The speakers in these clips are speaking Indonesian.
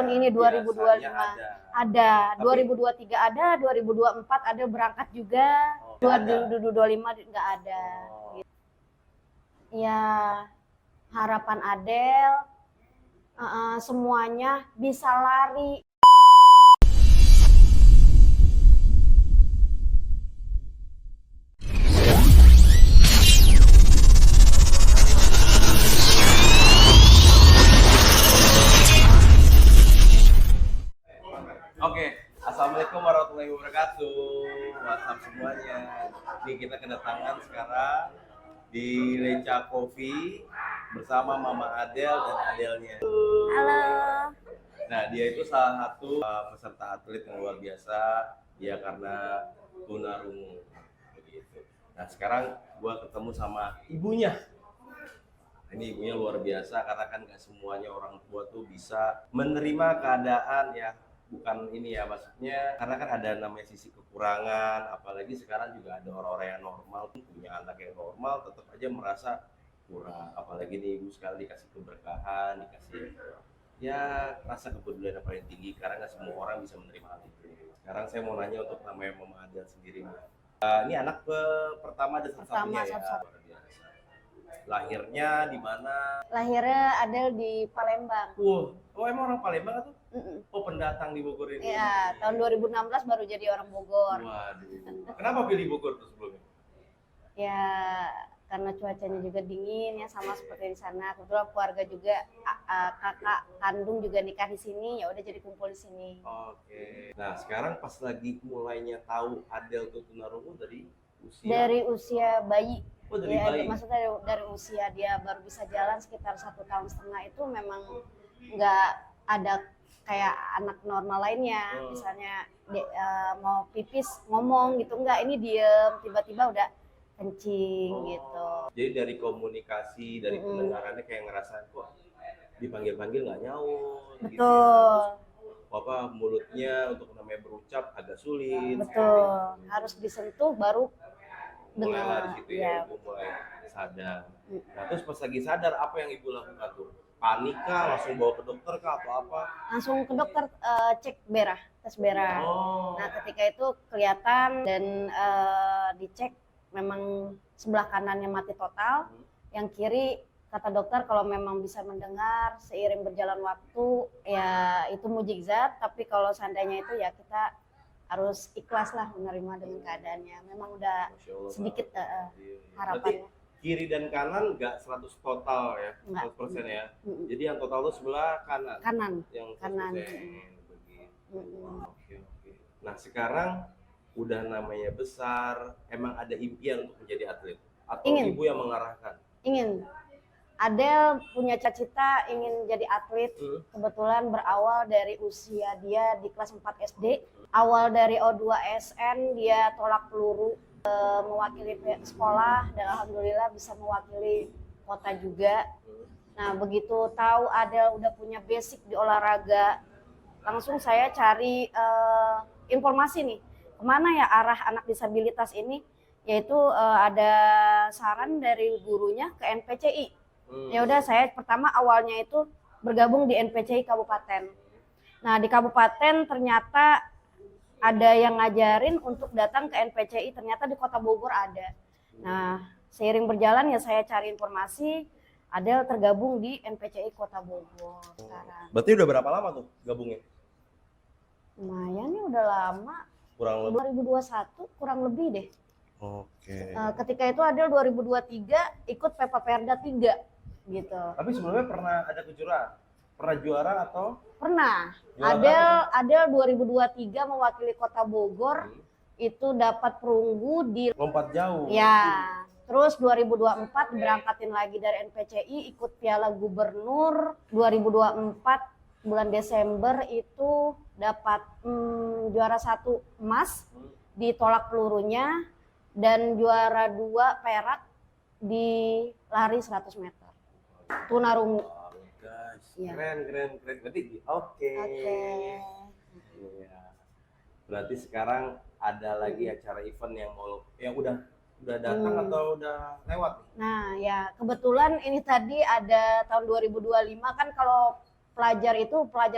tahun ini 2025 ada, Tapi, 2023 ada, 2024 ada berangkat juga, 2025 nggak ada. Gitu. Ya harapan Adel semuanya bisa lari. Oke, assalamualaikum warahmatullahi wabarakatuh. WhatsApp semuanya. Nih kita kedatangan sekarang di Lenca Coffee bersama Mama Adel dan Adelnya. Halo. Nah, dia itu salah satu peserta atlet yang luar biasa. Dia karena tunarungu begitu. Nah, sekarang gua ketemu sama ibunya. Ini ibunya luar biasa karena kan nggak semuanya orang tua tuh bisa menerima keadaan ya. Bukan ini ya, maksudnya karena kan ada namanya sisi kekurangan, apalagi sekarang juga ada orang-orang yang normal punya anak yang normal tetap aja merasa kurang, apalagi nih ibu sekali dikasih keberkahan, dikasih ya rasa kepedulian yang paling tinggi karena nggak semua orang bisa menerima hal itu. Sekarang saya mau nanya untuk namanya Mama Adel sendiri, ini anak pertama dan satu-satunya ya. Luar biasa. Lahirnya di mana? Lahirnya Adel di Palembang. Oh emang orang Palembang tuh? Oh, pendatang di Bogor ini. Iya, tahun 2016 baru jadi orang Bogor. Waduh. Kenapa pilih Bogor tuh sebelumnya? Ya, karena cuacanya juga dingin ya, sama seperti di sana. Kebetulan keluarga juga kakak kandung juga nikah di sini, ya udah jadi kumpul di sini. Oke. Nah, sekarang pas lagi mulainya tahu Adel tuh tunarungu dari usia? Dari usia bayi. Oh, dari ya, bayi. Maksudnya dari usia dia baru bisa jalan sekitar 1,5 tahun itu memang nggak ada kayak anak normal lainnya, misalnya mau pipis ngomong gitu, enggak, ini diem tiba-tiba udah kencing gitu. Jadi dari komunikasi, dari pendengarannya kayak ngerasa kok dipanggil-panggil nggak nyaut. Betul. Gitu. Apa mulutnya untuk namanya berucap agak sulit. Betul. Harus disentuh baru Mulailah dengar. di situ ya, ibu mulai sadar. Nah, terus pas lagi sadar apa yang ibu lakukan tuh? Panik kah, langsung bawa ke dokter kah atau apa? Langsung ke dokter cek berah, tes berah. Nah, ketika itu kelihatan dan dicek memang sebelah kanannya mati total, yang kiri kata dokter kalau memang bisa mendengar seiring berjalan waktu ya itu mukjizat, tapi kalau seandainya itu ya kita harus ikhlas lah menerima dengan keadaannya. Memang udah sedikit harapannya. Kiri dan kanan nggak 100 total ya, 100% ya. Jadi yang total itu sebelah kanan. Kanan. Yang kanan. Oke. Nah sekarang udah namanya besar, emang ada impian untuk menjadi atlet? Atau ingin. Ibu yang mengarahkan? Ingin. Adel punya cita-cita ingin jadi atlet. Kebetulan berawal dari usia dia di kelas 4 SD. Awal dari O2 SN dia tolak peluru. Mewakili sekolah dan alhamdulillah bisa mewakili kota juga. Nah begitu tahu Adel udah punya basic di olahraga, langsung saya cari informasi nih kemana ya arah anak disabilitas ini, yaitu ada saran dari gurunya ke NPCI. Ya udah saya pertama awalnya itu bergabung di NPCI kabupaten. Nah di kabupaten ternyata ada yang ngajarin untuk datang ke NPCI, ternyata di Kota Bogor ada. Nah, seiring berjalan ya saya cari informasi, Adel tergabung di NPCI Kota Bogor sekarang. Berarti udah berapa lama tuh gabungnya? Lumayan ya, udah lama. Kurang lebih 2021 kurang lebih deh. Oke. Ketika itu Adel 2023 ikut Pepa Perda 3 gitu. Tapi sebelumnya pernah ada kejuaraan? Pernah juara atau? Pernah. Adel 2023 mewakili Kota Bogor itu dapat perunggu di lompat jauh. Ya. Terus 2024 berangkatin lagi dari NPCI ikut Piala Gubernur. 2024 bulan Desember itu dapat juara 1 emas di tolak pelurunya dan juara 2 perak di lari 100 meter. Tunarungu. Ya. Keren. Berarti oke. Iya. Berarti sekarang ada lagi acara event yang udah datang atau udah lewat? Nah, ya kebetulan ini tadi ada tahun 2025 kan kalau pelajar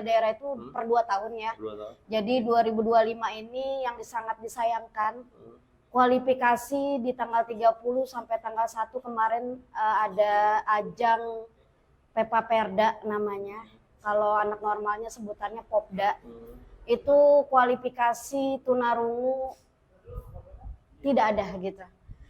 daerah itu per 2 tahun ya. 2 tahun. Jadi 2025 ini yang sangat disayangkan, kualifikasi di tanggal 30 sampai tanggal 1 kemarin ada ajang Pepa Perda namanya. Kalau anak normalnya sebutannya Popda. Itu kualifikasi tunarungu tidak ada gitu.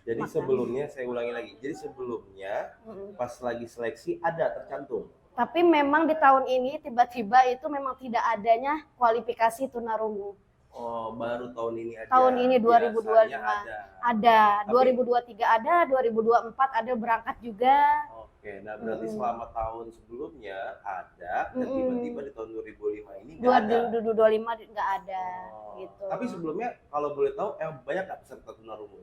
Jadi Makanya. sebelumnya saya ulangi lagi. Jadi sebelumnya pas lagi seleksi ada tercantum. Tapi memang di tahun ini tiba-tiba itu memang tidak adanya kualifikasi tunarungu. Oh, baru tahun ini aja. Tahun ini 2025 Biasanya ada, Tapi- 2023 ada, 2024 ada berangkat juga. Oke, nah berarti selama tahun sebelumnya ada, dan tiba-tiba di tahun 2005 ini nggak ada. 2025 nggak ada Oh, gitu. Tapi sebelumnya kalau boleh tahu, banyak nggak peserta tunarungu?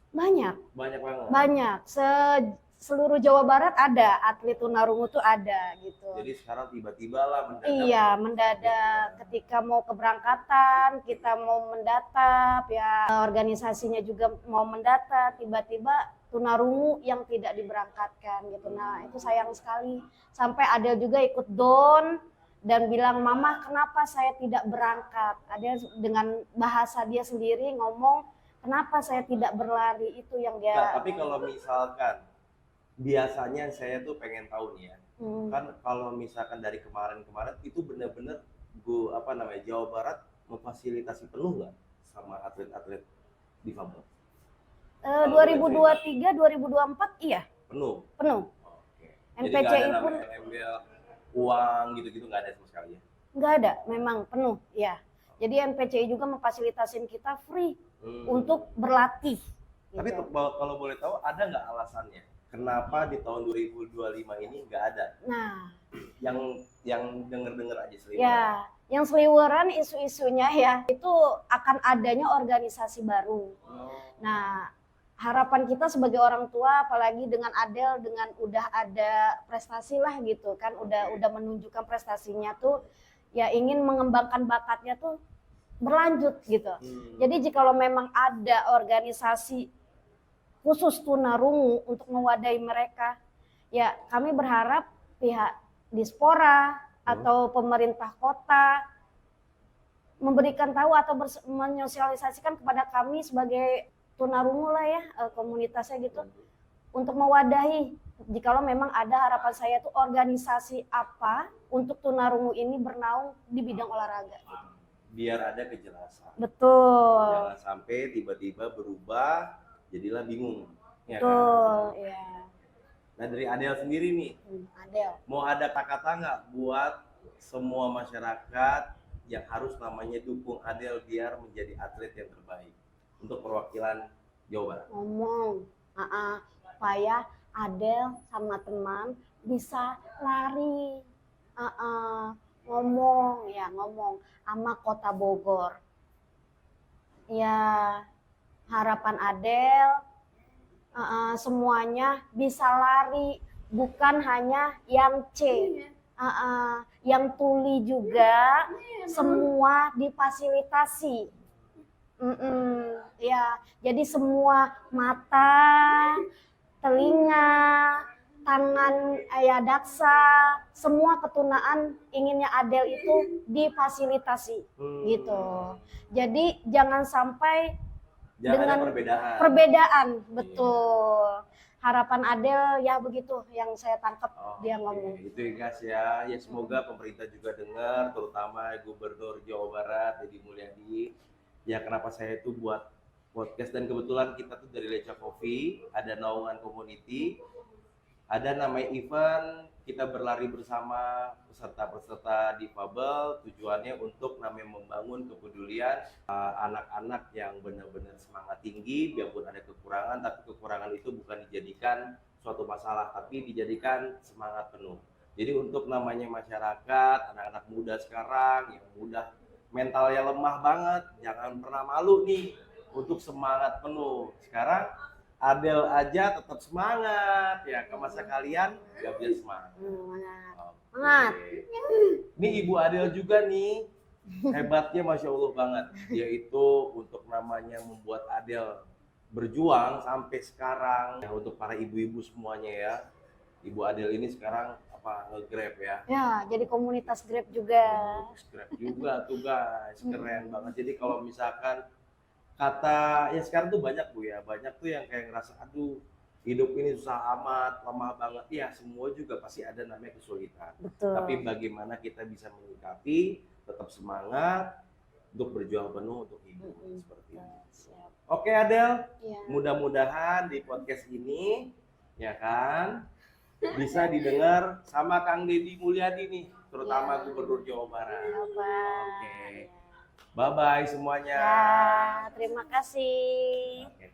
Banyak, Banyak banget. banyak. Seluruh Jawa Barat ada atlet tunarungu tuh ada gitu. Jadi sekarang tiba-tiba lah mendadak. Iya, mendadak ketika mau keberangkatan, kita mau mendatap ya, organisasinya juga mau mendatap, tiba-tiba tunarungu yang tidak diberangkatkan gitu. Nah, itu sayang sekali. Sampai ada juga ikut down dan bilang, "Mama, kenapa saya tidak berangkat?" Ada dengan bahasa dia sendiri ngomong, "Kenapa saya tidak berlari?" Itu yang dia. Nah, tapi kalau misalkan biasanya saya tuh pengen tahu nih ya, kan kalau misalkan dari kemarin-kemarin itu benar-benar Jawa Barat memfasilitasi penuh nggak sama atlet-atlet difabel? 2023, 2024 iya Penuh. penuh. Oke. Jadi nggak NPCI ada pun namanya MBL, uang gitu-gitu nggak ada sama sekali ya? nggak ada, memang penuh ya. Jadi NPCI juga memfasilitasin kita free untuk berlatih. Tapi Gitu. kalau boleh tahu ada nggak alasannya? Kenapa di tahun 2025 ini nggak ada? Nah, Yang denger-denger aja seliweran. ya, yang seliweran isu-isunya ya itu akan adanya organisasi baru. Nah, harapan kita sebagai orang tua, apalagi dengan Adel, dengan udah ada prestasi lah gitu kan, udah menunjukkan prestasinya tuh, ya ingin mengembangkan bakatnya tuh berlanjut gitu. Jadi jikalau memang ada organisasi khusus tunarungu untuk mewadahi mereka, ya kami berharap pihak Dispora atau pemerintah kota memberikan tahu atau menyosialisasikan kepada kami sebagai tunarungu lah ya, komunitasnya gitu, untuk mewadahi jikalau memang ada. Harapan saya tuh organisasi apa untuk tunarungu ini bernaung di bidang olahraga. Biar ada kejelasan. Betul. Jangan sampai tiba-tiba berubah, jadilah bingung. Ya Betul, kan? ya. Nah dari Adel sendiri nih, Adel. mau ada kata-kata nggak buat semua masyarakat yang harus namanya dukung Adel biar menjadi atlet yang terbaik untuk perwakilan Jawa Barat? Ngomong, supaya Adel sama teman bisa lari. Ngomong sama Kota Bogor. Ya, harapan Adel semuanya bisa lari, bukan hanya yang C, yang tuli juga semua difasilitasi. Ya, jadi semua mata, telinga, tangan, daksa, semua ketunaan inginnya Adel itu difasilitasi gitu. Jadi jangan sampai dengan ada perbedaan, betul. Harapan Adel ya begitu yang saya tangkap dia ngomong. Itu ya guys ya. Ya semoga pemerintah juga dengar, terutama Gubernur Jawa Barat Deddy Mulyadi. Ya kenapa saya itu buat podcast, dan kebetulan kita tuh dari Leca Coffee, ada naungan community, ada namanya event kita berlari bersama peserta-peserta difabel. Tujuannya untuk namanya membangun kepedulian anak-anak yang benar-benar semangat tinggi, biarpun ada kekurangan, tapi kekurangan itu bukan dijadikan suatu masalah, tapi dijadikan semangat penuh. Jadi untuk namanya masyarakat, anak-anak muda sekarang yang mudah mentalnya lemah banget, jangan pernah malu nih untuk semangat penuh. Sekarang Adel aja tetap semangat ya, ke masa kalian gak bisa semangat. Semangat. Ini Ibu Adel juga nih, hebatnya Masya Allah banget. Dia itu untuk namanya membuat Adel berjuang sampai sekarang. Ya, untuk para ibu-ibu semuanya ya, Ibu Adel ini sekarang nge-Grab ya. Ya, jadi komunitas Grab juga. Grab juga tuh guys, keren banget. Jadi kalau misalkan kata ya sekarang tuh banyak Bu ya, banyak tuh yang kayak ngerasa aduh hidup ini susah amat, lemah banget. Ya semua juga pasti ada namanya kesulitan. Betul. Tapi bagaimana kita bisa menyikapi, tetap semangat untuk berjuang penuh untuk hidup seperti ini. Siap. Oke Adel, Iya. mudah-mudahan di podcast ini ya kan bisa didengar sama Kang Deddy Mulyadi nih, terutama Ya. Gubernur Jawa Barat. Apa? Oke. Bye-bye semuanya. Ya, terima kasih. Oke.